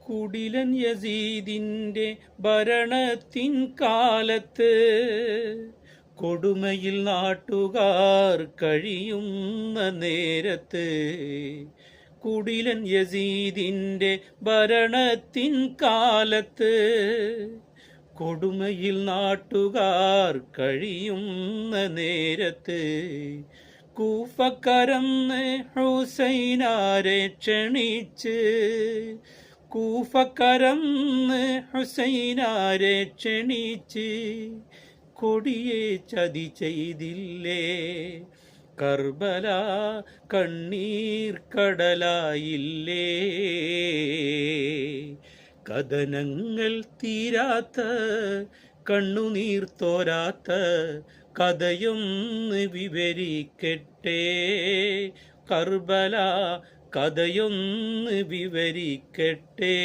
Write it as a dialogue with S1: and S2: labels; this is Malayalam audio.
S1: കുടിലൻ യസീദിന്റെ ഭരണത്തിൻ കാലത്ത് കൊടുമയിൽ നാട്ടുകാർ കഴിയുന്ന നേരത്ത്, കുടിലൻ യസീദിന്റെ ഭരണത്തിൻ കാലത്ത് കൊടുമയിൽ നാട്ടുകാർ കഴിയുന്ന നേരത്ത്, കൂഫക്കരന്ന് ഹുസൈനാരെ ക്ഷണിച്ച്, കൂഫക്കരന്ന് ഹുസൈനാരെ ക്ഷണിച്ച്, കൊടിയെ ചതി ചെയ്തില്ലേ കർബല കണ്ണീർ കടലായില്ലേ. കഥനങ്ങൾ തീരാത്ത കണ്ണുനീർ തോരാത്ത കഥയൊന്ന് വിവരിക്കട്ടെ കർബല, കഥയൊന്ന് വിവരിക്കട്ടെ.